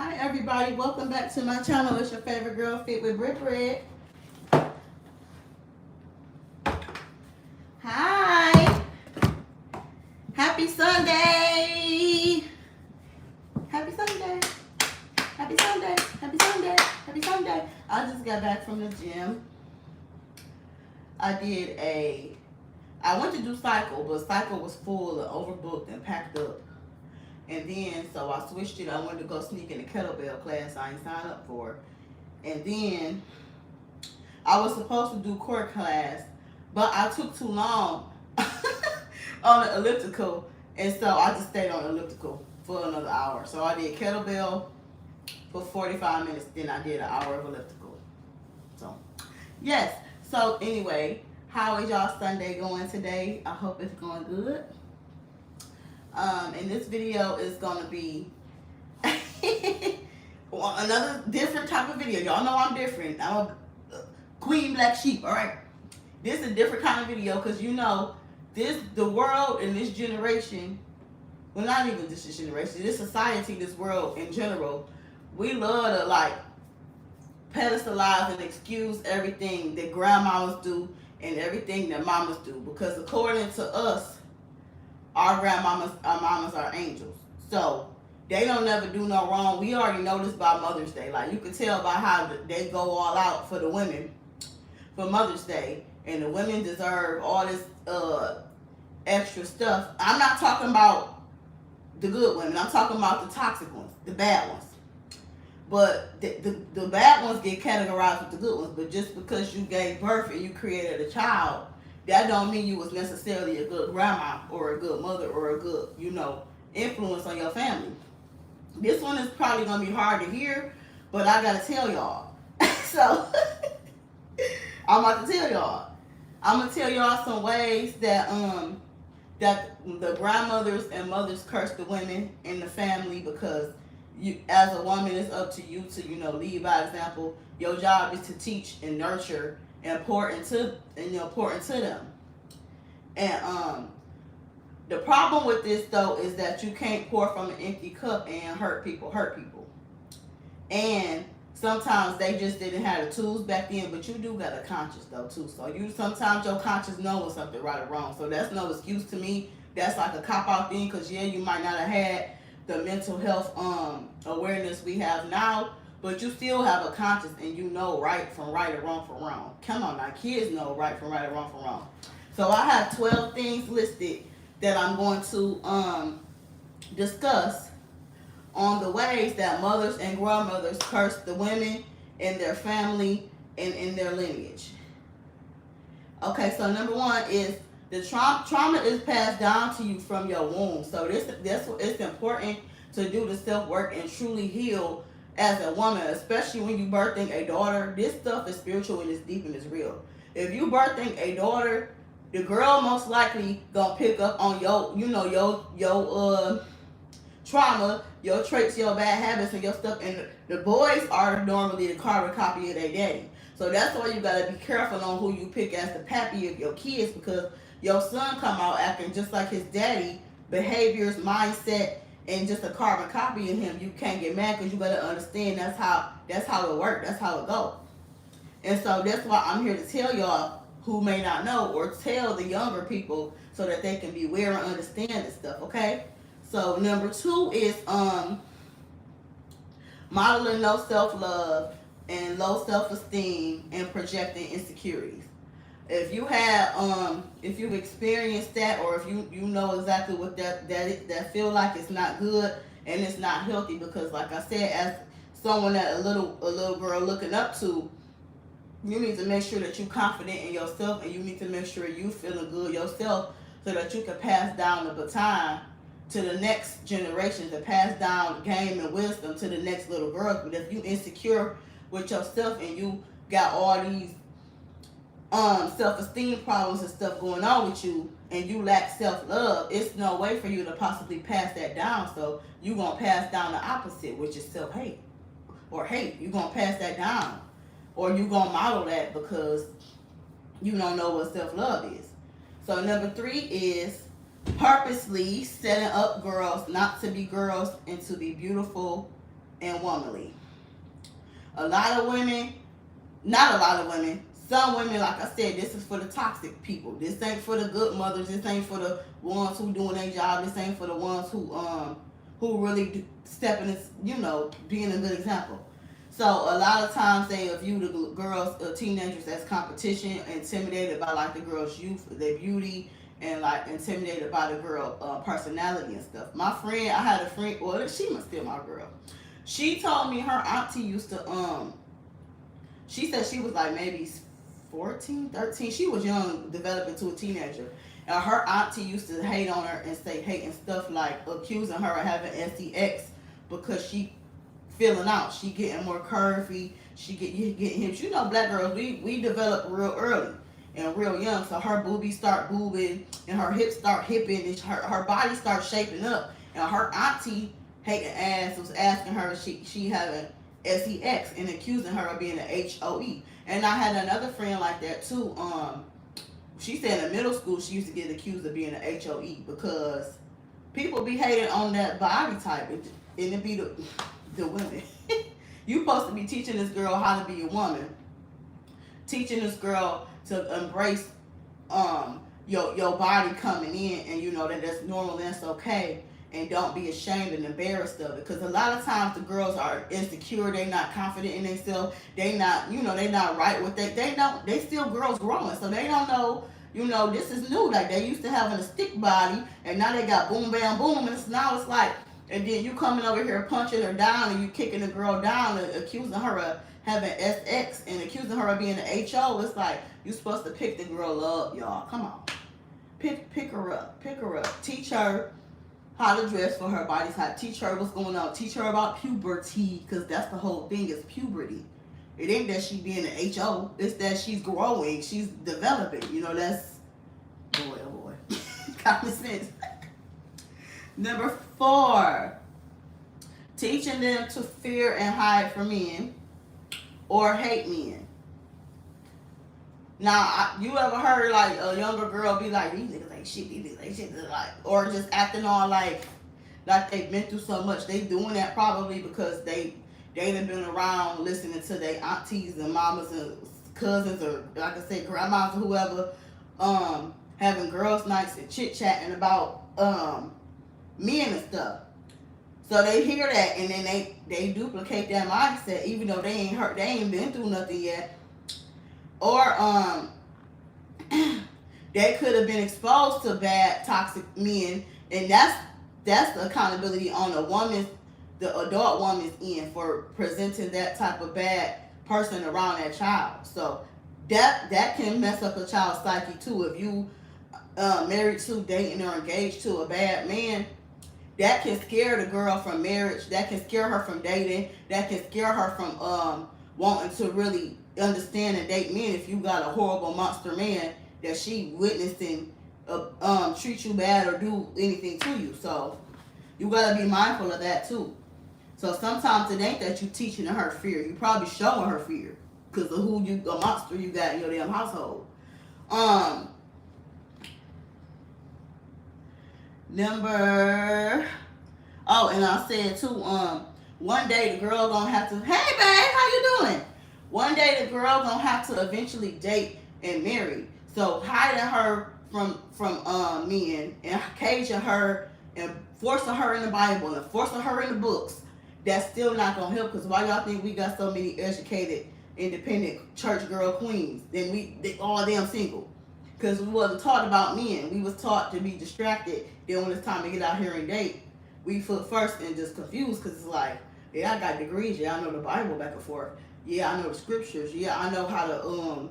Hi everybody, welcome back to my channel. It's your favorite girl, Fit with Brick Red. Hi, happy Sunday. Happy Sunday. Happy Sunday. Happy Sunday. Happy Sunday. I just got back from the gym. I went to do cycle, but cycle was full and overbooked and packed up. And then, so I switched it. I wanted to go sneak in the kettlebell class I ain't signed up for. And then I was supposed to do core class, but I took too long on the elliptical. And so I just stayed on elliptical for another hour. So I did kettlebell for 45 minutes, then I did an hour of elliptical. So, yes. So anyway, how is y'all Sunday going today? I hope it's going good. And this video is gonna be another different type of video. Y'all know I'm different. I'm a queen black sheep, all right? This is a different kind of video because you know, the world in this generation, well, not even this generation, this society, this world in general, we love to like pedestalize and excuse everything that grandmamas do and everything that mamas do, because according to us, our grandmamas, our mamas are angels. So they don't never do no wrong. We already know this by Mother's Day. Like you can tell by how they go all out for the women for Mother's Day, and the women deserve all this extra stuff. I'm not talking about the good women. I'm talking about the toxic ones, the bad ones. But the bad ones get categorized with the good ones. But just because you gave birth and you created a child, that don't mean you was necessarily a good grandma or a good mother or a good, influence on your family. This one is probably gonna be hard to hear, but I gotta tell y'all. So I'm about to tell y'all. I'm gonna tell y'all some ways that that the grandmothers and mothers curse the women in the family, because you, as a woman, it's up to you to lead by example. Your job is to teach and nurture and pour into them. And the problem with this though is that you can't pour from an empty cup and hurt people. And sometimes they just didn't have the tools back then, but you do got a conscience though too. So you sometimes your conscience knows something right or wrong. So that's no excuse to me. That's like a cop out thing, because yeah, you might not have had the mental health awareness we have now, but you still have a conscience and you know right from right or wrong from wrong. Come on now, kids know right from right or wrong from wrong. So I have 12 things listed that I'm going to discuss on the ways that mothers and grandmothers curse the women in their family and in their lineage. Okay, so number one is the trauma is passed down to you from your womb. So it's important to do the self work and truly heal as a woman, especially when you birthing a daughter. This stuff is spiritual and it's deep and it's real. If you birthing a daughter, the girl most likely gonna pick up on your trauma, your traits, your bad habits, and your stuff. And the boys are normally the carbon copy of their daddy. So that's why you gotta be careful on who you pick as the pappy of your kids, because your son come out acting just like his daddy, behaviors, mindset, and just a carbon copy of him. You can't get mad because you gotta understand that's how it works. That's how it goes. And so that's why I'm here to tell y'all who may not know, or tell the younger people so that they can be aware and understand this stuff. Okay. So number two is modeling low self-love and low self-esteem and projecting insecurities. If you have if you've experienced that, or if you know exactly what that feel like, it's not good and it's not healthy, because like I said, as someone that a little girl looking up to, you need to make sure that you're confident in yourself, and you need to make sure you feeling good yourself so that you can pass down the baton to the next generation, to pass down game and wisdom to the next little girls. But if you insecure with yourself and you got all these self-esteem problems and stuff going on with you, and you lack self-love, it's no way for you to possibly pass that down. So you're going to pass down the opposite, which is self-hate or hate. You're going to pass that down, or you're going to model that because you don't know what self-love is. So number three is purposely setting up girls not to be girls and to be beautiful and womanly. A lot of women, not a lot of women, some women, like I said, this is for the toxic people. This ain't for the good mothers. This ain't for the ones who doing their job. This ain't for the ones who really stepping in, being a good example. So a lot of times they view the girls, teenagers as competition, intimidated by like the girl's youth, their beauty, and like intimidated by the girl personality and stuff. My friend, I had a friend, well, she must still my girl. She told me her auntie used to she said she was like maybe 14, 13. She was young, developing to a teenager. And her auntie used to hate on her and say hating stuff like accusing her of having sex because she filling out. She getting more curvy. She getting hips. Black girls, we develop real early and real young. So her boobies start boobing and her hips start hipping and her body starts shaping up. And her auntie hating ass was asking her if she having sex and accusing her of being an HOE. And I had another friend like that too. She said in middle school she used to get accused of being an HOE because people be hating on that body type, and it be the women. You supposed to be teaching this girl how to be a woman, teaching this girl to embrace your body coming in, and that's normal and that's okay. And don't be ashamed and embarrassed of it. Because a lot of times the girls are insecure. They not confident in themselves. They not, they not right with they still girls growing. So they don't know, this is new. Like they used to having a stick body and now they got boom, bam, boom. And now it's like, and then you coming over here punching her down and you kicking the girl down and accusing her of having SX and accusing her of being an HO. It's like, you supposed to pick the girl up, y'all. Come on. Pick her up. Pick her up. Teach her how to dress for her body type. Teach her what's going on. Teach her about puberty, because that's the whole thing, is puberty. It ain't that she being an HO. It's that she's growing. She's developing. That's, boy, oh boy. Common sense. Number 4, teaching them to fear and hide from men or hate men. Now, you ever heard like a younger girl be like, these niggas ain't shit, these niggas ain't shit, like, or just acting all like they've been through so much. They doing that probably because they done been around listening to their aunties and mamas and cousins, or like I said, grandmas or whoever, having girls' nights and chit-chatting about men and stuff. So they hear that and then they duplicate that mindset, even though they ain't been through nothing yet. Or they could have been exposed to bad, toxic men, and that's the accountability on the adult woman's end for presenting that type of bad person around that child. So that can mess up a child's psyche too. If you married to, dating, or engaged to a bad man, that can scare the girl from marriage. That can scare her from dating. That can scare her from wanting to really understand and date men. If you got a horrible monster man that she witnessing treat you bad or do anything to you. So you gotta be mindful of that too. So sometimes it ain't that you teaching her fear. You probably showing her fear because of a monster you got in your damn household. And I said too, one day the girl gonna have to, hey babe, how you doing? One day the girl gonna have to eventually date and marry. So hiding her from men and caging her and forcing her in the Bible and forcing her in the books, that's still not gonna help. Because why y'all think we got so many educated, independent church girl queens? Then they all damn single. Because we wasn't taught about men. We was taught to be distracted. Then when it's time to get out here and date, we foot first and just confused, because it's like, yeah, I got degrees. Yeah, I know the Bible back and forth. Yeah, I know the scriptures. Yeah, I know how to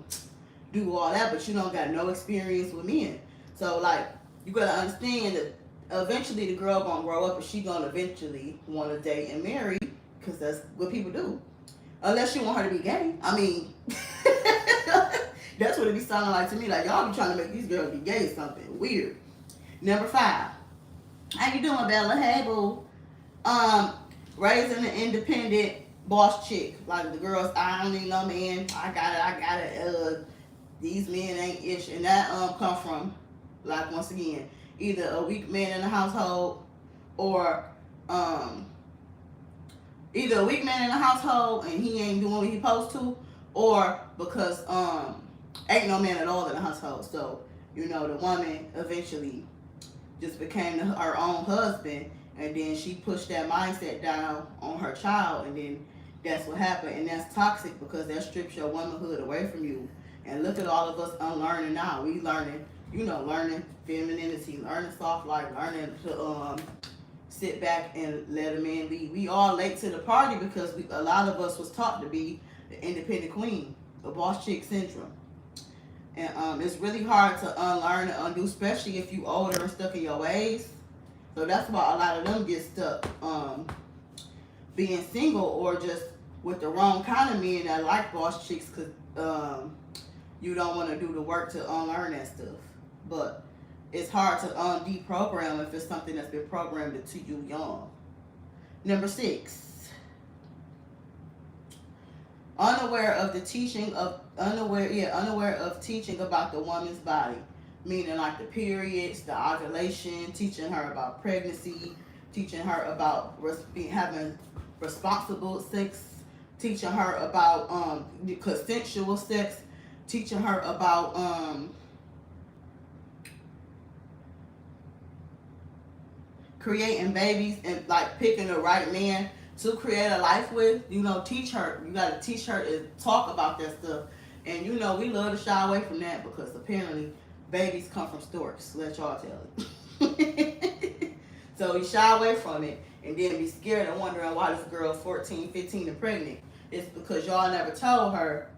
do all that, but you don't got no experience with men. So like, you gotta understand that eventually the girl gonna grow up and she gonna eventually want to date and marry, because that's what people do. Unless you want her to be gay. I mean, that's what it be sounding like to me. Like, y'all be trying to make these girls be gay or something weird. Number 5. How you doing, Bella? Hey, boo. Raising an independent boss chick. Like the girls, I don't need no man. I got it. These men ain't ish. And that come from, like, once again, either a weak man in the household or either a weak man in the household and he ain't doing what he supposed to, or because ain't no man at all in the household. So you know the woman eventually just became her own husband, and then she pushed that mindset down on her child, and then that's what happened, and that's toxic because that strips your womanhood away from you. And look at all of us unlearning now. We learning, you know, learning femininity, learning soft life, learning to sit back and let a man lead. We all late to the party because a lot of us was taught to be the independent queen, the boss chick syndrome. And it's really hard to unlearn and undo, especially if you older and stuck in your ways. So that's why a lot of them get stuck being single or just with the wrong kind of men that like boss chicks because you don't want to do the work to unlearn that stuff. But it's hard to deprogram if it's something that's been programmed to you young. Number 6. Unaware of teaching about the woman's body, meaning like the periods, the ovulation, teaching her about pregnancy, teaching her about having responsible sex, teaching her about consensual sex, teaching her about creating babies and like picking the right man to create a life with. You know, teach her. You got to teach her to talk about that stuff. And you know, we love to shy away from that because apparently babies come from storks. Let y'all tell it. So we shy away from it and then be scared and wondering why this girl's 14, 15 and pregnant. It's because y'all never told her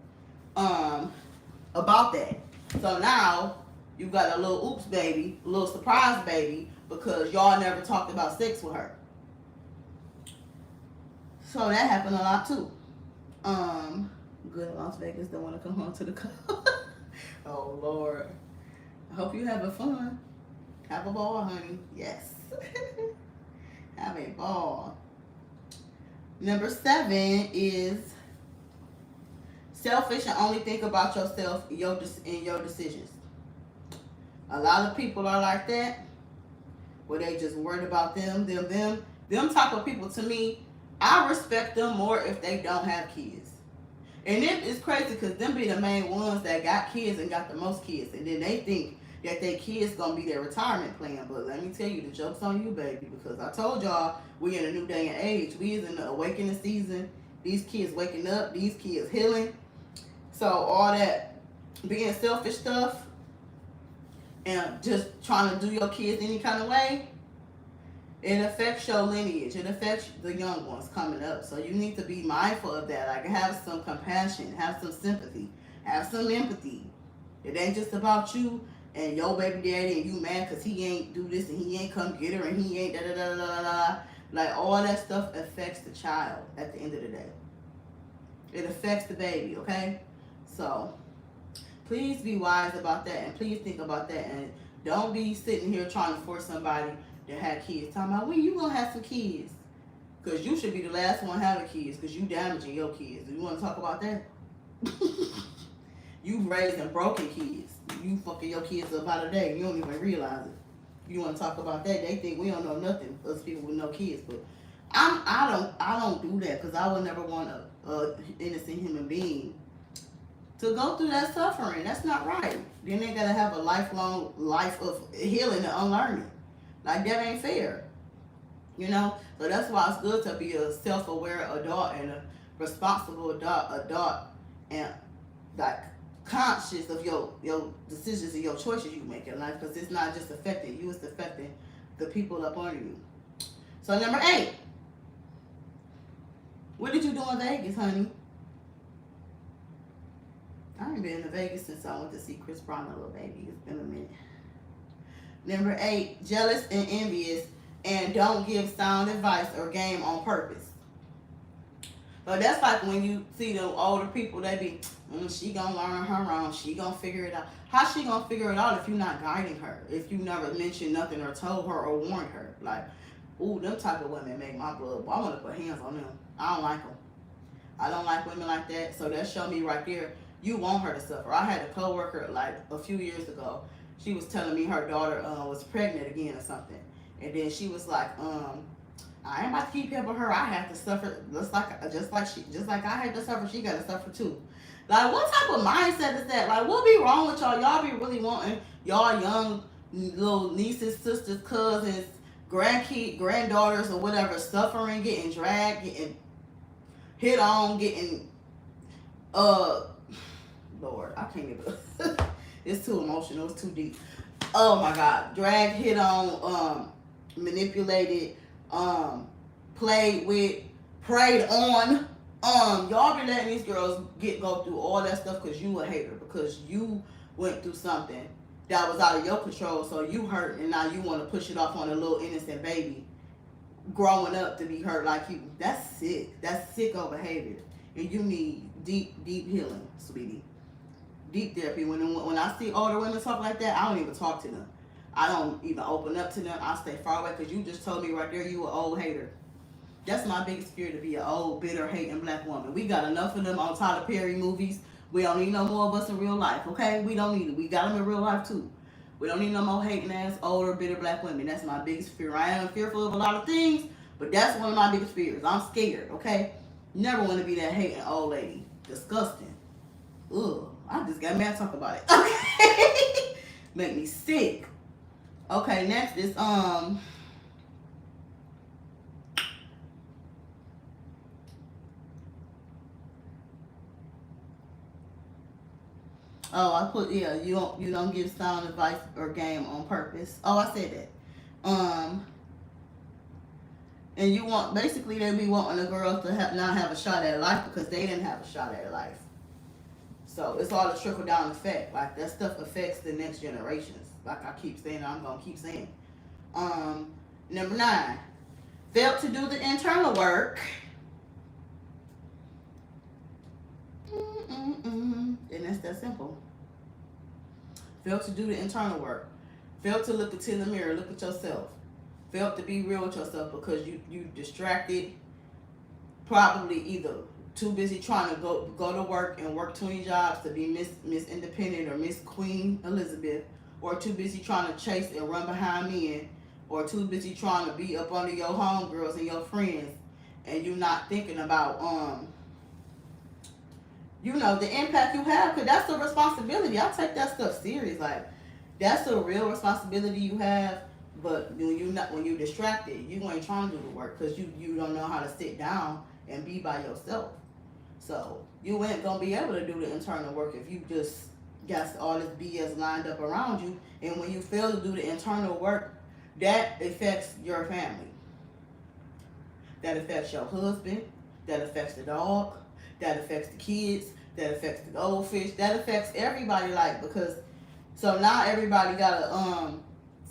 about that. So now you got a little oops baby, a little surprise baby because y'all never talked about sex with her. So that happened a lot too. Good Las Vegas don't want to come home to the club. Oh Lord. I hope you having fun. Have a ball, honey. Yes. Have a ball. Number 7 is selfish and only think about yourself in your decisions. A lot of people are like that, where they just worried about them type of people. To me, I respect them more if they don't have kids. And it's crazy because them be the main ones that got kids and got the most kids. And then they think that their kids going to be their retirement plan. But let me tell you, the joke's on you, baby. Because I told y'all, we in a new day and age. We is in the awakening season. These kids waking up. These kids healing. So all that being selfish stuff and just trying to do your kids any kind of way, it affects your lineage. It affects the young ones coming up. So you need to be mindful of that. Like, have some compassion, have some sympathy, have some empathy. It ain't just about you and your baby daddy and you mad because he ain't do this and he ain't come get her and he ain't da-da-da-da-da-da. Like, all that stuff affects the child at the end of the day. It affects the baby, okay? So please be wise about that and please think about that. And don't be sitting here trying to force somebody that had kids. Talking about, when you gonna have some kids? Because you should be the last one having kids because you damaging your kids. Do you want to talk about that? You raising broken kids. You fucking your kids up out of day. You don't even realize it. You want to talk about that? They think we don't know nothing. Us people with no kids, but I don't do that because I would never want a innocent human being to go through that suffering. That's not right. Then they gotta have a lifelong life of healing and unlearning. Like, that ain't fair. You know? So that's why it's good to be a self-aware adult and a responsible adult and like conscious of your decisions and your choices you make in life, because it's not just affecting you, it's affecting the people up under you. So number 8. What did you do in Vegas, honey? I ain't been to Vegas since I went to see Chris Brown and Lil Baby. It's been a minute. Number 8, jealous and envious and don't give sound advice or game on purpose. But that's like when you see the older people, they be, she gonna learn her own, she gonna figure it out. How she gonna figure it out if you're not guiding her? If you never mentioned nothing or told her or warned her? Like, ooh, them type of women make my blood. I want to put hands on them. I don't like them. I don't like women like that. So that showed me right there, you want her to suffer. I had a coworker like a few years ago. She was telling me her daughter was pregnant again or something. And then she was like, I ain't about to keep helping her. I have to suffer just like I had to suffer. She got to suffer too. Like, what type of mindset is that? Like, what be wrong with y'all? Y'all be really wanting y'all young little nieces, sisters, cousins, granddaughters, or whatever, suffering, getting dragged, getting hit on, getting Lord, I can't even. It's too emotional. It's too deep. Oh my God, dragged, hit on, manipulated, played with, preyed on. Y'all be letting these girls go through all that stuff because you a hater, because you went through something that was out of your control, so you hurt, and now you want to push it off on a little innocent baby growing up to be hurt like you. That's sick. That's sicko behavior, and you need deep healing, sweetie. Deep therapy. When I see older women talk like that, I don't even talk to them. I don't even open up to them. I stay far away because you just told me right there you an old hater. That's my biggest fear, to be an old, bitter, hating black woman. We got enough of them on Tyler Perry movies. We don't need no more of us in real life, okay? We don't need it. We got them in real life too. We don't need no more hating ass, older, bitter black women. That's my biggest fear. I am fearful of a lot of things, but that's one of my biggest fears. I'm scared, okay? Never want to be that hating old lady. Disgusting. Ugh. I just got mad talking about it. Okay. Make me sick. Okay, next is oh, I put, yeah, you don't give sound advice or game on purpose. Oh, I said that. And you want, basically they be wanting the girls to not have a shot at life because they didn't have a shot at life. So it's all a trickle down effect. Like, that stuff affects the next generations. Like I keep saying, I'm gonna keep saying. Number 9, failed to do the internal work. And that's that simple. Failed to do the internal work. Failed to look into the mirror, look at yourself. Failed to be real with yourself because you distracted, probably either too busy trying to go to work and work 20 jobs to be Miss Independent or Miss Queen Elizabeth, or too busy trying to chase and run behind men, or too busy trying to be up under your homegirls and your friends, and you not thinking about the impact you have, because that's a responsibility. I take that stuff serious. Like, that's a real responsibility you have. But when you distracted, you ain't trying to do the work because you don't know how to sit down and be by yourself. So you ain't gonna be able to do the internal work if you just got all this BS lined up around you. And when you fail to do the internal work, that affects your family. That affects your husband. That affects the dog. That affects the kids. That affects the goldfish. That affects everybody. Like, because so now everybody gotta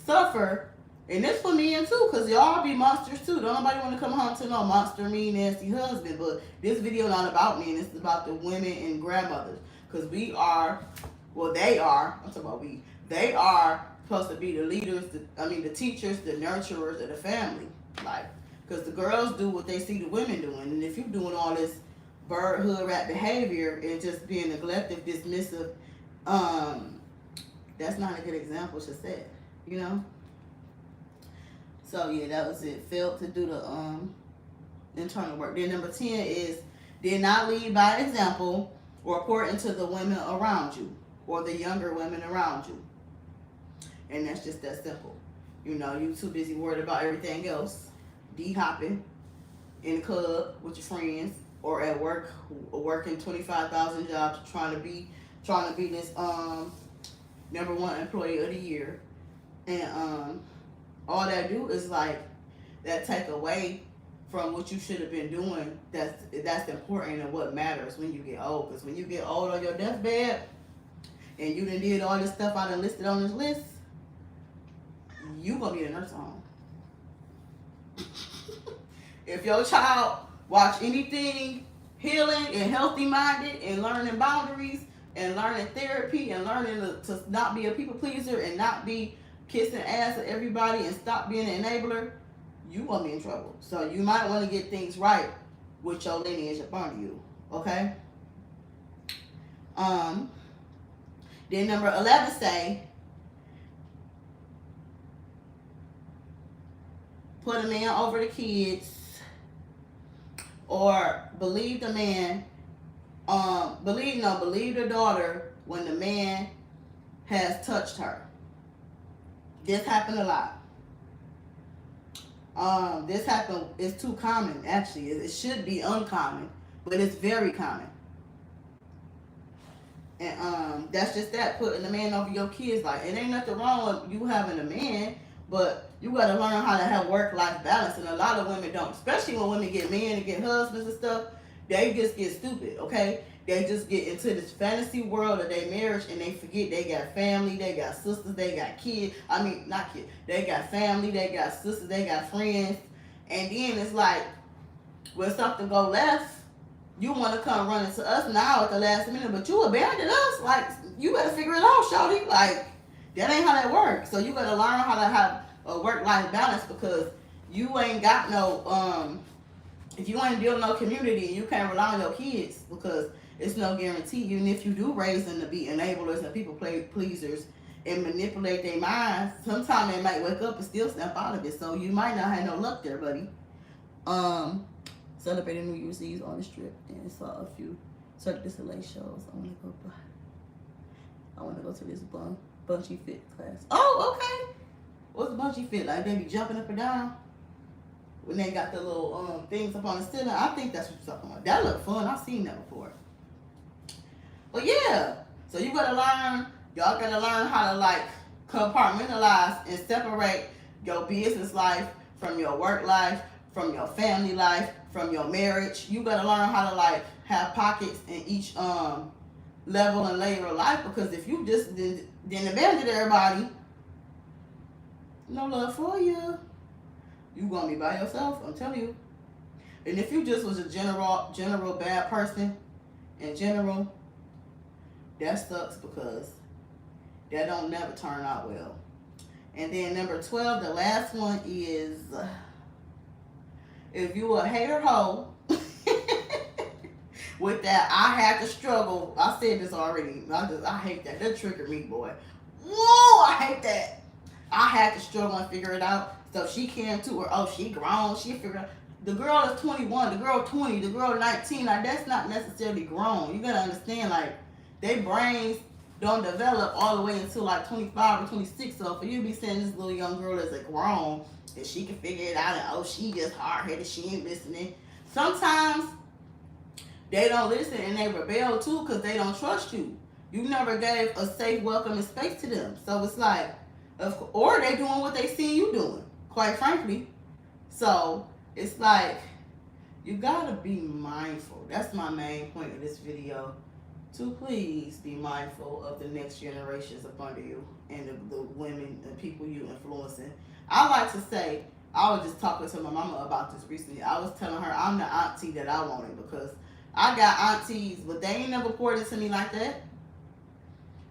suffer. And this for men too, because y'all be monsters too. Don't nobody want to come home to no monster, mean, nasty husband. But this video not about men. It's about the women and grandmothers. Because they are, I'm talking about we. They are supposed to be the leaders, the teachers, the nurturers of the family. Like, because the girls do what they see the women doing. And if you're doing all this bird hood rat behavior and just being neglective, dismissive, that's not a good example to set, So yeah, that was it. Failed to do the internal work. Then number 10 is did not lead by example or pour into the women around you or the younger women around you. And that's just that simple. You too busy worried about everything else. D-hopping in the club with your friends or at work, working 25,000 jobs, trying to be this number 1 employee of the year. And all that do is that take away from what you should have been doing. That's important and what matters when you get old. Because when you get old on your deathbed and you done did all this stuff I done listed on this list, you gonna be in a nursing home. If your child watch anything healing and healthy minded and learning boundaries and learning therapy and learning to not be a people pleaser and not be kissing ass at everybody and stop being an enabler, you gonna be in trouble. So you might want to get things right with your lineage up under you. Okay? Then number 11 say, put a man over the kids, or believe the man, believe the daughter when the man has touched her. This happened a lot. This happened, it's too common actually. It should be uncommon, but it's very common. And that's just that, putting the man over your kids. Like, it ain't nothing wrong with you having a man, but you gotta learn how to have work-life balance. And a lot of women don't, especially when women get men and get husbands and stuff. They just get stupid, okay? They just get into this fantasy world of their marriage, and they forget they got family, they got sisters, they got kids. I mean, not kids. They got family, they got sisters, they got friends. And then it's like, when something go left, you want to come running to us now at the last minute, but you abandoned us. Like, you better figure it out, shawty. Like, that ain't how that works. So you gotta learn how to have a work-life balance, because you ain't got no, if you ain't building no community, you can't rely on your kids, because it's no guarantee. Even if you do raise them to be enablers and people pleasers and manipulate their minds, sometimes they might wake up and still snap out of it. So you might not have no luck there, buddy. Celebrating New Year's Eve on the Strip and saw a few Cirque du Soleil shows. I want to go to this bungee fit class. Oh, okay. What's bungee fit? Like they be jumping up and down when they got the little things up on the ceiling. I think that's what you're talking about. That look fun. I've seen that before. But yeah, so you gotta learn. Y'all gotta learn how to like compartmentalize and separate your business life from your work life, from your family life, from your marriage. You gotta learn how to like have pockets in each level and layer of life, because if you just then abandon everybody, no love for you. You gonna be by yourself, I'm telling you. And if you just was a general bad person in general, that sucks, because that don't never turn out well. And then number 12, the last one is, if you a hater hoe, with that, I had to struggle. I said this already. I hate that. That triggered me, boy. Whoa, I hate that. I had to struggle and figure it out. So she came to her. Oh, she grown. She figured out. The girl is 21. The girl 20. The girl 19. Like, that's not necessarily grown. You gotta understand, like, their brains don't develop all the way until like 25 or 26. So for you to be saying this little young girl is a grown and she can figure it out, and oh, she just hard-headed, she ain't listening. Sometimes they don't listen and they rebel too, because they don't trust you. You never gave a safe, welcoming space to them. So it's like, or they doing what they see you doing, quite frankly. So it's like, you gotta be mindful. That's my main point of this video. To please be mindful of the next generations up under you and the women and people you influencing. I like to say, I was just talking to my mama about this recently. I was telling her I'm the auntie that I wanted, because I got aunties, but they ain't never poured into me like that.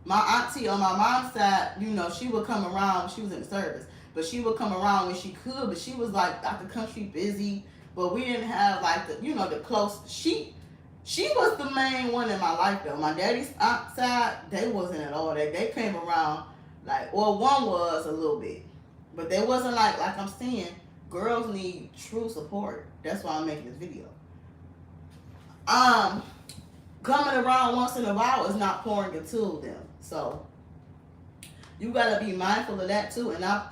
My auntie on my mom's side, you know, she would come around. She was in the service, but she would come around when she could. But she was like out the country, busy. But we didn't have like the, you know, the close. She was the main one in my life though. My daddy's aunt side, they wasn't at all. They came around like, well, one was a little bit, but they wasn't like I'm saying. Girls need true support. That's why I'm making this video. Coming around once in a while is not pouring into them. So you gotta be mindful of that too. And I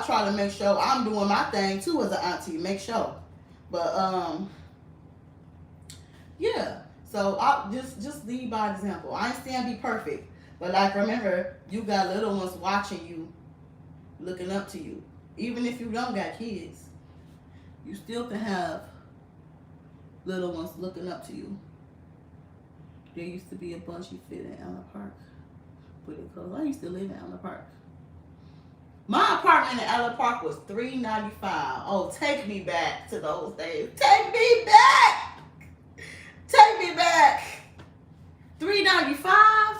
try to make sure I'm doing my thing too as an auntie. Make sure, but yeah. So I just lead by example. I ain't saying be perfect, but like remember, you got little ones watching you, looking up to you. Even if you don't got kids, you still can have little ones looking up to you. There used to be a bungee fit in Allen Park. But it closed. I used to live in Allen Park. My apartment in Allen Park was $395. Oh, take me back to those days. Take me back. Take me back. $395,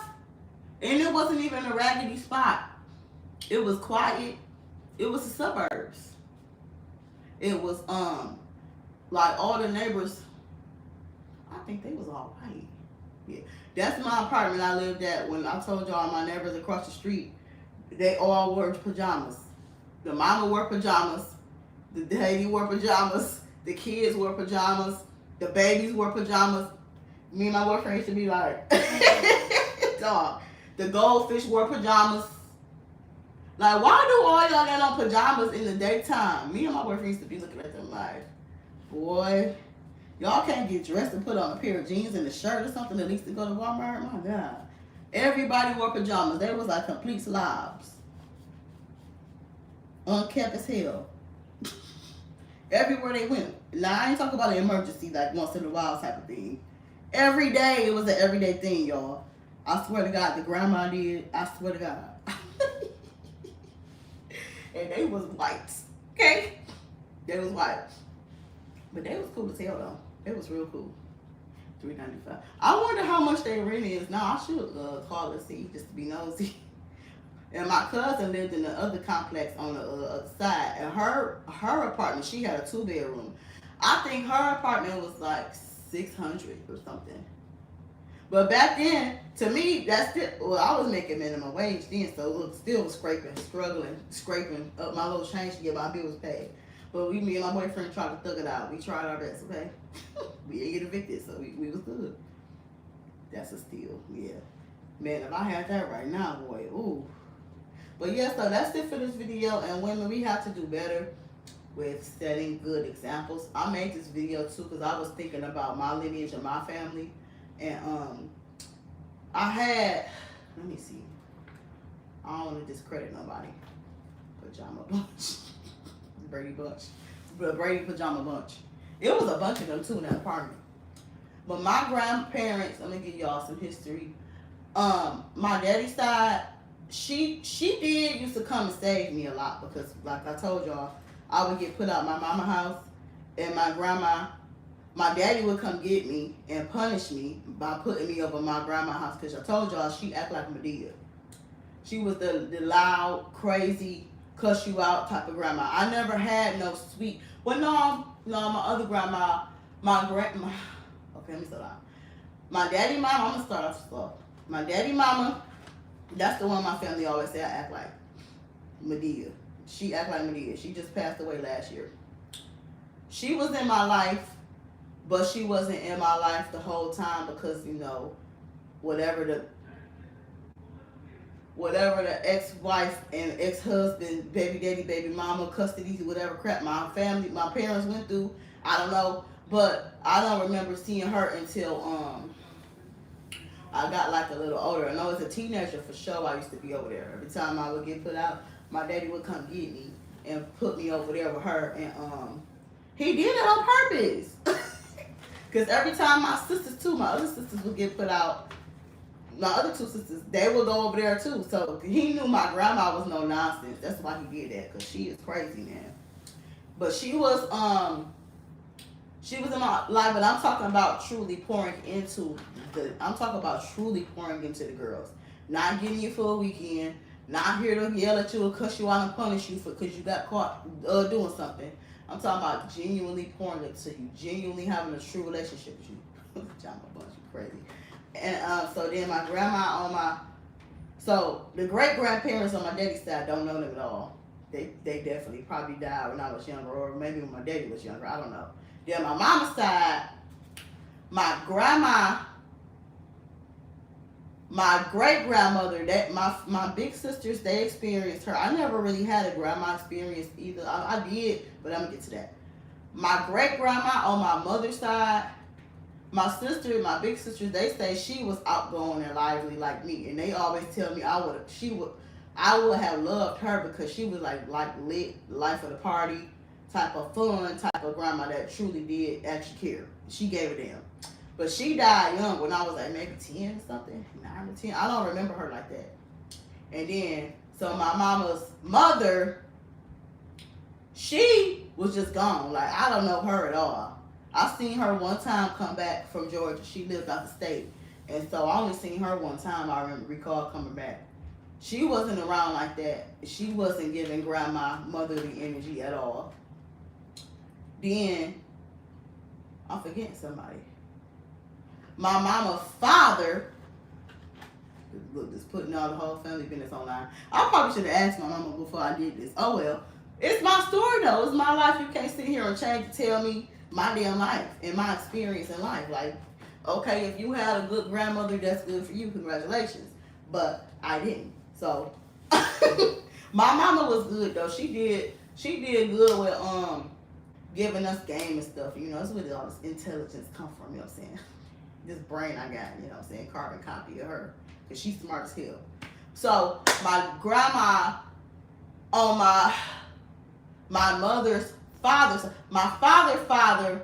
and it wasn't even a raggedy spot. It was quiet. It was the suburbs. It was like all the neighbors. I think they was all white. Yeah, that's my apartment I lived at. When I told y'all my neighbors across the street, they all wore pajamas. The mama wore pajamas. The lady wore pajamas. The kids wore pajamas. The babies wore pajamas. Me and my boyfriend used to be like, dog. The goldfish wore pajamas. Like, why do all y'all got on pajamas in the daytime? Me and my boyfriend used to be looking at them like, boy, y'all can't get dressed and put on a pair of jeans and a shirt or something at least to go to Walmart? My God. Everybody wore pajamas. They was like complete slobs. Unkept as hell. Everywhere they went. Now, I ain't talking about an emergency, like once in a while type of thing. Every day, it was an everyday thing, y'all. I swear to God, the grandma did. I swear to God. And they was white. Okay? They was white. But they was cool as hell, though. It was real cool. $3.95. I wonder how much their rent is now. I should call and see, just to be nosy. And my cousin lived in the other complex on the other side. And her apartment, she had a 2-bedroom. I think her apartment was like $600 or something. But back then, to me, that's it. Well, I was making minimum wage then, so look, still scraping up my little change to get my bills paid. But me and my boyfriend tried to thug it out. We tried our best, okay? We didn't get evicted, so we was good. That's a steal, yeah. Man, if I had that right now, boy, ooh. But yeah, so that's it for this video. And women, we have to do better with setting good examples. I made this video too because I was thinking about my lineage and my family. And I had, let me see. I don't want to discredit nobody. Pajama Bunch. Brady Bunch. Brady Pajama Bunch. It was a bunch of them too in that apartment. But my grandparents, let me give y'all some history. My daddy's side, she did used to come and save me a lot because, like I told y'all, I would get put out my mama house, and my daddy would come get me and punish me by putting me over my grandma's house because I told y'all she act like Medea. She was the loud, crazy, cuss you out type of grandma. I never had no sweet. Well, no, my other grandma, okay, let me start out. My daddy mama, I'm gonna start off slow. My daddy mama, that's the one my family always say I act like Medea. She act like Medea. She just passed away last year. She was in my life, but she wasn't in my life the whole time because, you know, whatever the ex-wife and ex-husband, baby daddy, baby mama, custody, whatever crap my parents went through, I don't know. But I don't remember seeing her until I got like a little older. And I was a teenager for sure. I used to be over there. Every time I would get put out, my daddy would come get me and put me over there with her. And he did it on purpose. Because every time my other sisters would get put out, my other 2 sisters, they would go over there too. So he knew my grandma was no nonsense. That's why he did that, because she is crazy, man. But she was in my life, but I'm talking about truly pouring into the girls. Not getting you for a weekend, not here to yell at you or cuss you out and punish you because you got caught doing something. I'm talking about genuinely pouring it to you, genuinely having a true relationship with you. John, a bunch of crazy. And so then my grandma so the great grandparents on my daddy's side don't know them at all. They definitely probably died when I was younger, or maybe when my daddy was younger. I don't know. Then my mama's side, my grandma, my great grandmother, that my big sisters, they experienced her. I never really had a grandma experience either. I did, but I'm gonna get to that. My great grandma on my mother's side, my big sisters, they say she was outgoing and lively like me, and they always tell me I would have loved her because she was like lit, life of the party, type of fun, type of grandma that truly did actually care. She gave a damn. But she died young when I was like maybe 10 or something, 9 or 10. I don't remember her like that. And then, so my mama's mother, she was just gone. Like, I don't know her at all. I seen her one time come back from Georgia. She lived out the state. And so I only seen her one time. I recall coming back. She wasn't around like that. She wasn't giving grandma motherly energy at all. Then, I'm forgetting somebody. My mama's father, look, just putting all the whole family business online. I probably should have asked my mama before I did this. Oh well, It's my story though. It's my life. You can't sit here and change to tell me my damn life and my experience in life. Like, okay, if you had a good grandmother, that's good for you. Congratulations. But I didn't. So my mama was good though. She did good with giving us game and stuff. You know, that's where all this intelligence come from. You know what I'm saying? This brain I got. You know what I'm saying? Carbon copy of her, cause she's smart as hell. So my grandma on my mother's father's, my father,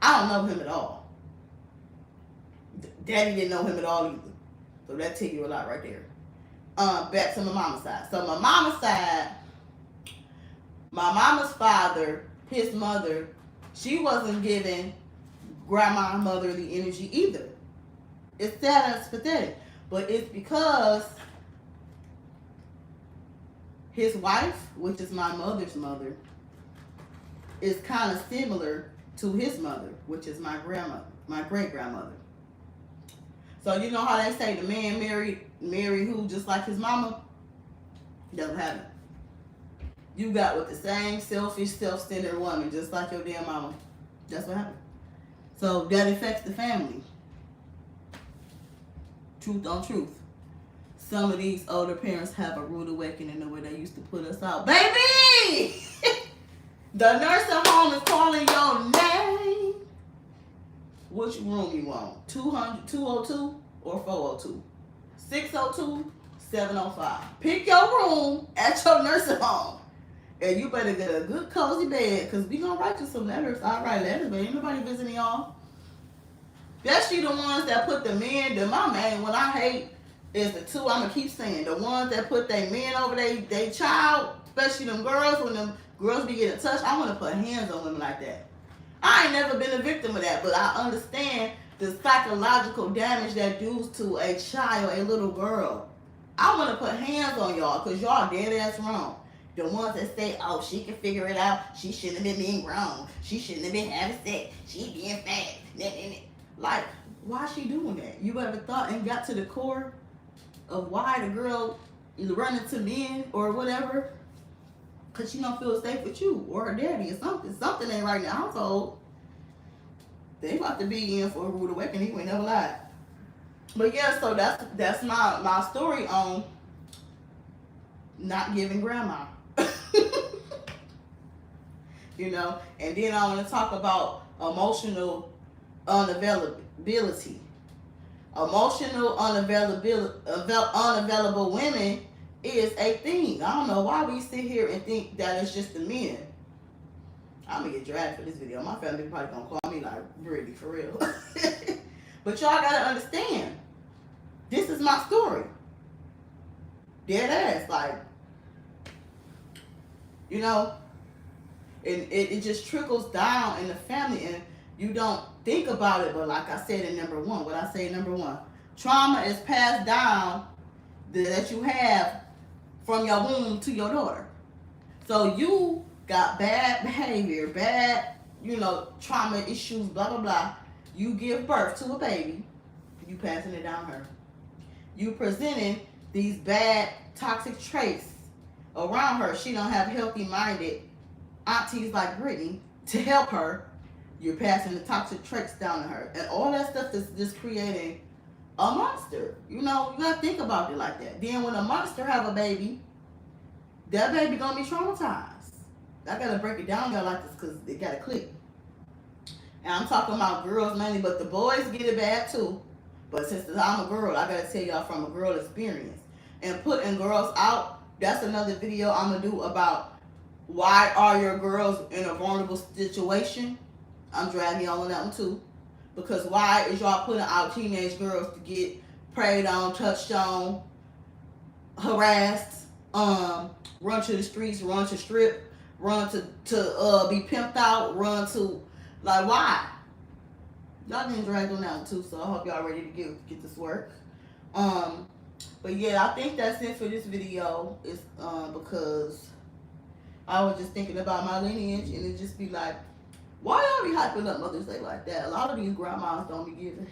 I don't know him at all. Daddy didn't know him at all either. So that tell you a lot right there. Back to my mama's side. So my mama's side, my mama's father, his mother, she wasn't giving grandma motherly energy either. It's sad and it's pathetic. But it's because his wife, which is my mother's mother, is kind of similar to his mother, which is my grandmother, my great grandmother. So you know how they say the man married who just like his mama? Doesn't happen. You got with the same selfish, self-centered woman, just like your damn mama. That's what happened. So that affects the family. Truth on truth. Some of these older parents have a rude awakening the way they used to put us out. Baby! The nursing home is calling your name. Which room you want? 202 or 402? 602, 705. Pick your room at your nursing home. And you better get a good cozy bed, because we going to write you some letters. I write letters, but ain't nobody visiting y'all. Especially the ones that put the men, my main one I hate is the two, I'm going to keep saying, the ones that put their men over their child, especially them girls, when them girls be getting touched. I want to put hands on women like that. I ain't never been a victim of that, but I understand the psychological damage that does to a child, a little girl. I want to put hands on y'all, because y'all dead ass wrong. The ones that say, oh, she can figure it out. She shouldn't have been being grown. She shouldn't have been having sex. She being fat. Like, why is she doing that? You ever thought and got to the core of why the girl is running to men or whatever? Because she don't feel safe with you or her daddy or something. Something ain't right in the household. They about to be in for a rude awakening. He ain't never lied. But yeah, so that's my story on not giving grandma. You know, and then I want to talk about emotional unavailability. Emotional unavailable women is a thing. I don't know why we sit here and think that it's just the men. I'm gonna get dragged for this video. My family probably gonna call me like, really, for real. But y'all gotta understand, this is my story. Dead ass, like, you know, and it just trickles down in the family, and you don't think about it. But like I said in number one, what I say in number one, trauma is passed down that you have from your womb to your daughter. So you got bad behavior, bad, you know, trauma issues, blah, blah, blah. You give birth to a baby, you passing it down her. You presenting these bad, toxic traits around her. She don't have healthy-minded aunties like Brittany to help her. You're passing the toxic traits down to her. And all that stuff is just creating a monster. You know, you gotta think about it like that. Then when a monster have a baby, that baby gonna be traumatized. I gotta break it down y'all like this because it gotta click. And I'm talking about girls mainly, but the boys get it bad too. But since I'm a girl, I gotta tell y'all from a girl experience. And putting girls out, that's another video I'm gonna do about why are your girls in a vulnerable situation. I'm dragging y'all on that one too. Because why is y'all putting out teenage girls to get preyed on, touched on, harassed, run to the streets, run to strip, run to be pimped out, run to, like, why? Y'all getting dragged on that one too, so I hope y'all ready to get this work. But yeah, I think that's it for this video. It's because I was just thinking about my lineage, and it just be like, why y'all be hyping up Mother's Day like that? A lot of these grandmas don't be giving.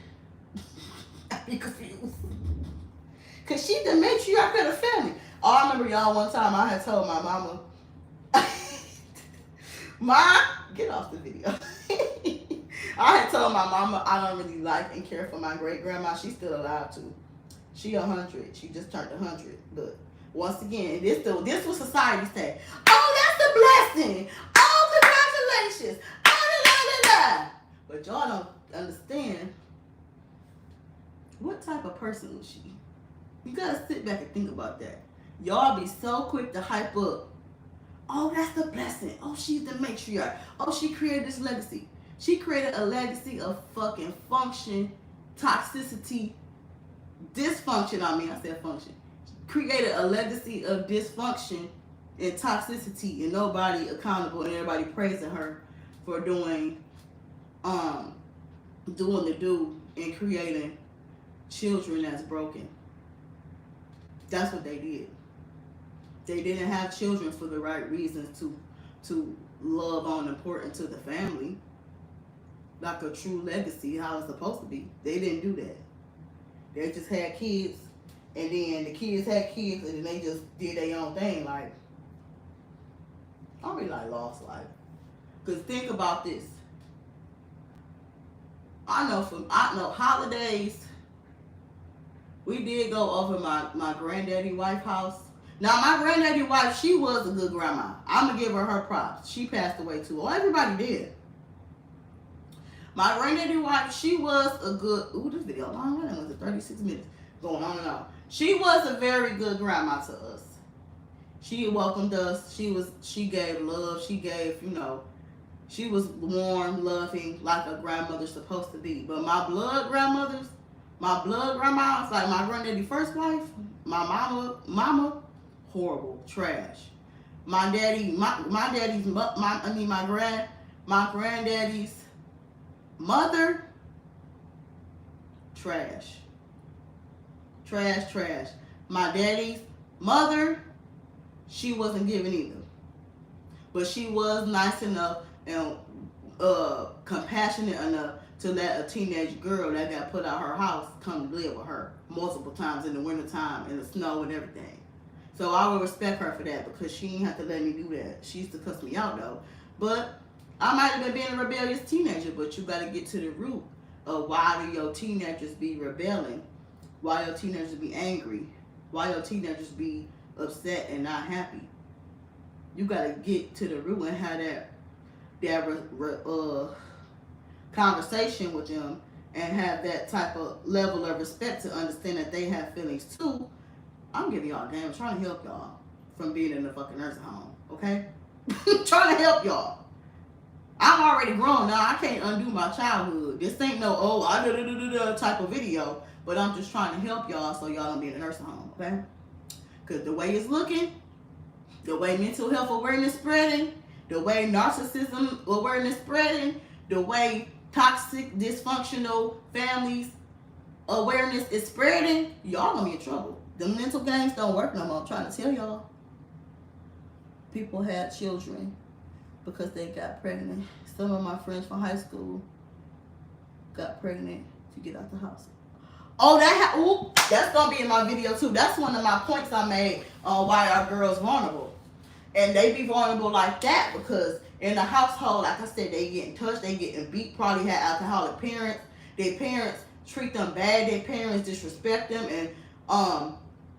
I be confused. Cause she the matriarch of the family. Oh, I remember y'all one time I had told my mama, Get off the video. I had told my mama I don't really like and care for my great grandma. She's still alive too. She 100. She just turned 100. But once again, this what society say. Oh, that's a blessing. Oh, congratulations. Oh, la la la la. But y'all don't understand what type of person was she. You gotta sit back and think about that. Y'all be so quick to hype up. Oh, that's the blessing. Oh, she's the matriarch. Oh, she created this legacy. She created a legacy of fucking function, toxicity, dysfunction. I said function. Created a legacy of dysfunction and toxicity, and nobody accountable, and everybody praising her for doing the do and creating children that's broken. That's what they did. They didn't have children for the right reasons to love on important to the family. Like a true legacy, how it's supposed to be. They didn't do that. They just had kids, and then the kids had kids, and then they just did their own thing. Like, I really like lost life. Cause think about this. I know holidays. We did go over my granddaddy wife house. Now my granddaddy wife, she was a good grandma. I'm gonna give her props. She passed away too. Well, everybody did. My granddaddy wife, she was a good. Ooh, this video long. It was 36 minutes going on and on. She was a very good grandma to us. She welcomed us. She gave love. She gave, she was warm, loving, like a grandmother's supposed to be. But my blood grandmas, like my granddaddy's first wife, my mama, horrible, trash. My granddaddy's mother, trash. My daddy's mother, she wasn't giving either. But she was nice enough and compassionate enough to let a teenage girl that got put out her house come live with her multiple times in the wintertime, in the snow and everything. So I would respect her for that, because she didn't have to let me do that. She used to cuss me out though. But I might have been being a rebellious teenager, but you got to get to the root of why do your teenagers be rebelling, why your teenagers be angry, why your teenagers be upset and not happy. You got to get to the root and have that conversation with them, and have that type of level of respect to understand that they have feelings too. I'm giving y'all a game. I'm trying to help y'all from being in the fucking nursing home, okay? Trying to help y'all. I'm already grown now. I can't undo my childhood. This ain't no, type of video, but I'm just trying to help y'all so y'all don't be in a nursing home, okay? Because the way it's looking, the way mental health awareness spreading, the way narcissism awareness spreading, the way toxic, dysfunctional families awareness is spreading, y'all gonna be in trouble. The mental games don't work no more. I'm trying to tell y'all. People had children because they got pregnant. Some of my friends from high school got pregnant to get out the house. Oh, that's gonna be in my video too. That's one of my points I made on why our girls vulnerable. And they be vulnerable like that because in the household, like I said, they getting touched, they getting beat, probably had alcoholic parents. Their parents treat them bad, their parents disrespect them and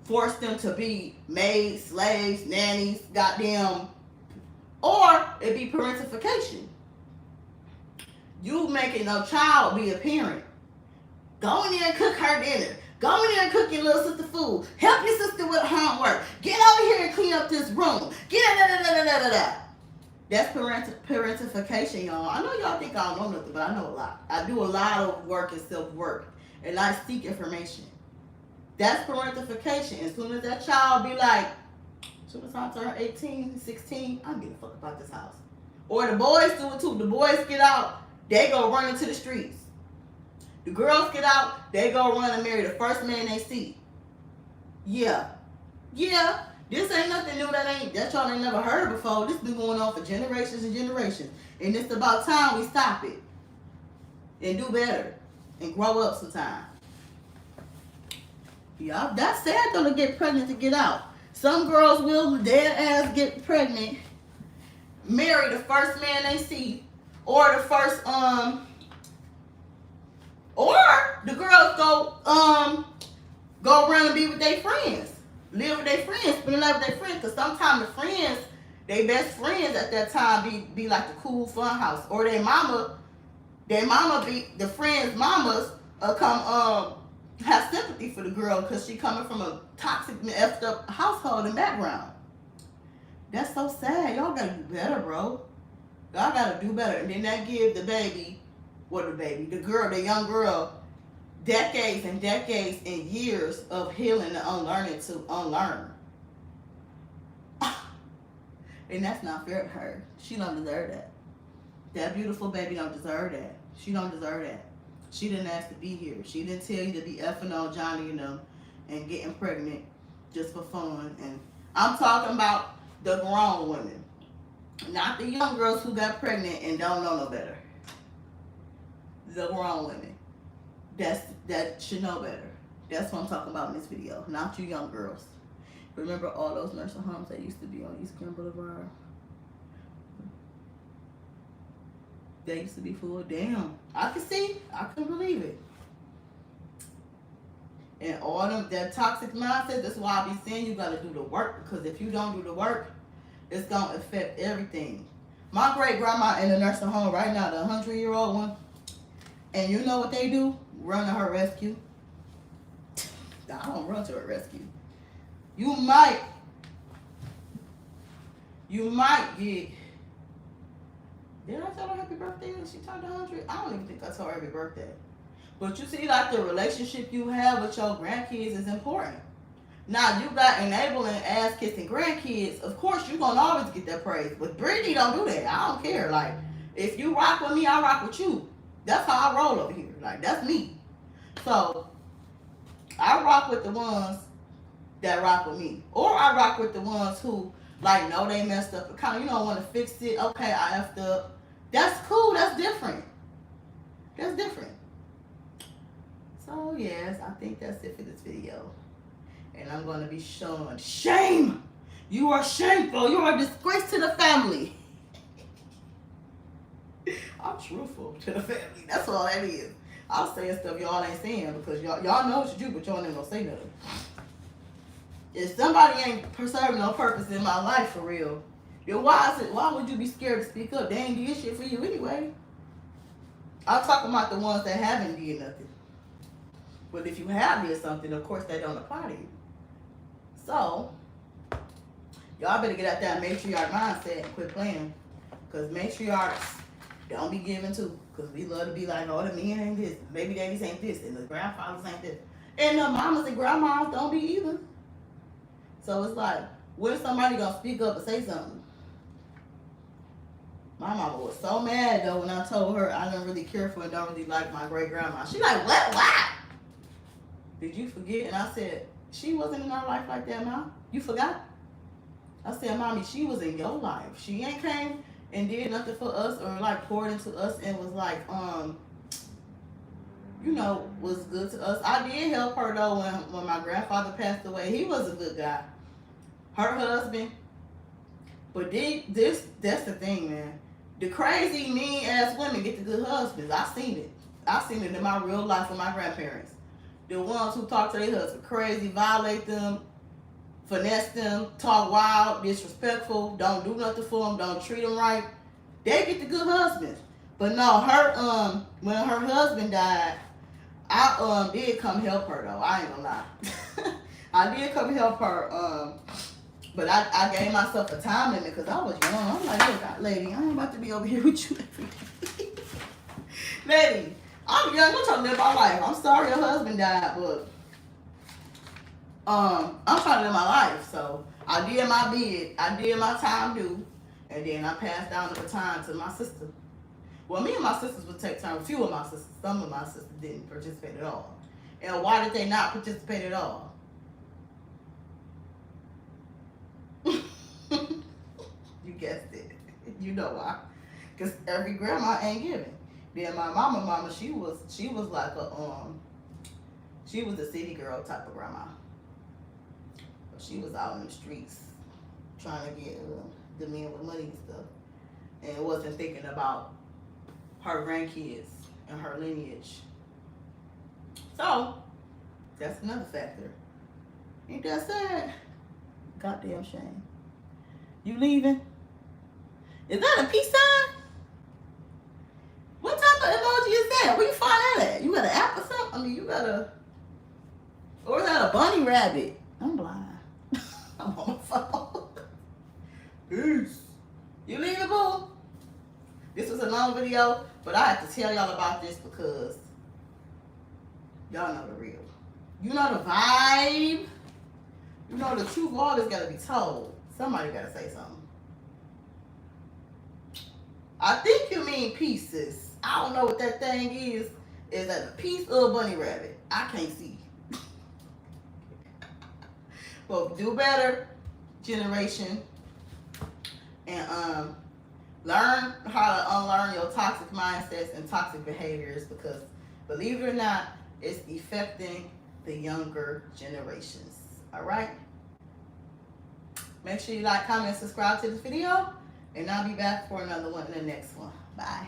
force them to be maids, slaves, nannies, goddamn, or it be parentification. You making a child be a parent. Go in there and cook her dinner. Go in there and cook your little sister food. Help your sister with homework. Get over here and clean up this room. That's parentification, y'all. I know y'all think I don't know nothing, but I know a lot. I do a lot of work and self-work, and I seek information. That's parentification. As soon as that child be like, as soon as I turn 18, 16, I don't give a fuck about this house. Or the boys do it too. The boys get out, they go run into the streets. The girls get out, they go run and marry the first man they see. Yeah. This ain't nothing new that y'all ain't never heard before. This been going on for generations and generations. And it's about time we stop it. And do better. And grow up sometime. Yeah, that's sad though to get pregnant to get out. Some girls will dead ass get pregnant marry the first man they see, or the first or the girls go around and be with their friends, live with their friends, spend a life with their friends. Cause sometimes the friends, they best friends at that time be like the cool fun house, or their mama be the friends' mamas come have sympathy for the girl because she coming from a toxic, effed up household and background. That's so sad. Y'all gotta do better, bro. Y'all gotta do better. And then that give the girl, the young girl, decades and decades and years of healing and unlearning to unlearn. And that's not fair to her. She don't deserve that. That beautiful baby don't deserve that. She don't deserve that. She didn't ask to be here. She didn't tell you to be effing on Johnny and them and getting pregnant just for fun. And I'm talking about the grown women, not the young girls who got pregnant and don't know no better. The grown women that should know better. That's what I'm talking about in this video, not you young girls. Remember all those nursing homes that used to be on East Grand Boulevard? They used to be full. Damn, I couldn't believe it. And all them that toxic mindset, that's why I be saying you gotta do the work, because if you don't do the work, it's gonna affect everything. My great grandma in the nursing home right now, the 100-year-old one, and you know what they do? Run to her rescue. I don't run to her rescue. You might get. Did I tell her happy birthday when she turned 100? I don't even think I told her happy birthday. But you see, like, the relationship you have with your grandkids is important. Now, you got enabling, ass-kissing grandkids. Of course, you're going to always get that praise. But Brittany don't do that. I don't care. Like, if you rock with me, I rock with you. That's how I roll over here. Like, that's me. So, I rock with the ones that rock with me. Or I rock with the ones who, like, know they messed up. Kind of, you don't want to fix it. Okay, I effed up. That's cool. That's different. That's different. So, yes, I think that's it for this video. And I'm going to be showing shame. You are shameful. You are a disgrace to the family. I'm truthful to the family. That's all that is. I'll say stuff y'all ain't saying because y'all know what you do, but y'all ain't gonna say nothing. If somebody ain't serving no purpose in my life for real, then why would you be scared to speak up? They ain't did shit for you anyway. I'm talking about the ones that haven't did nothing. But if you have did something, of course that don't apply to you. So, y'all better get out that matriarch mindset and quit playing. Because matriarchs don't be giving to. Because we love to be like, oh, the men ain't this. Baby daddies ain't this. And the grandfathers ain't this. And the mamas and grandmas don't be either. So it's like, when somebody gonna speak up and say something? My mama was so mad though when I told her I don't really care for and don't really like my great grandma. She like, what? Did you forget? And I said, she wasn't in our life like that, Mom. You forgot? I said, Mommy, she was in your life. She ain't came and did nothing for us or like poured into us and was like, you know, was good to us. I did help her though when my grandfather passed away. He was a good guy. Her husband. But that's the thing, man. The crazy, mean ass women get the good husbands. I seen it. I seen it in my real life with my grandparents. The ones who talk to their husband crazy, violate them, finesse them, talk wild, disrespectful, don't do nothing for them, don't treat them right. They get the good husbands. But no, her when her husband died, I did come help her though. I ain't gonna lie. I did come help her. But I gave myself a time limit because I was young. I'm like, look, lady, I ain't about to be over here with you every day. Lady, I'm young. I'm trying to live my life. I'm sorry your husband died, but I'm trying to live my life. So I did my bid. I did my time due. And then I passed down the baton to my sister. Well, me and my sisters would take turns. A few of my sisters. Some of my sisters didn't participate at all. And why did they not participate at all? You guessed it. You know why? Because every grandma ain't giving. Then my mama, she was like she was a city girl type of grandma. But she was out in the streets trying to get the men with money and stuff. and wasn't thinking about her grandkids and her lineage. So that's another factor. Ain't that sad? Goddamn shame. You leaving? Is that a peace sign? What type of emoji is that? Where you find that at? You got an app or something? I mean, you got a... Or is that a bunny rabbit? I'm blind. I'm on my phone. Peace. You leaving, boo? This was a long video, but I have to tell y'all about this because y'all know the real. You know the vibe. You know the truth always got to be told. Somebody got to say something. I think you mean pieces. I don't know what that thing is. Is that a piece or a bunny rabbit? I can't see. But do better, generation. And learn how to unlearn your toxic mindsets and toxic behaviors, because believe it or not, it's affecting the younger generations. All right? Make sure you like, comment, subscribe to this video, and I'll be back for another one in the next one. Bye.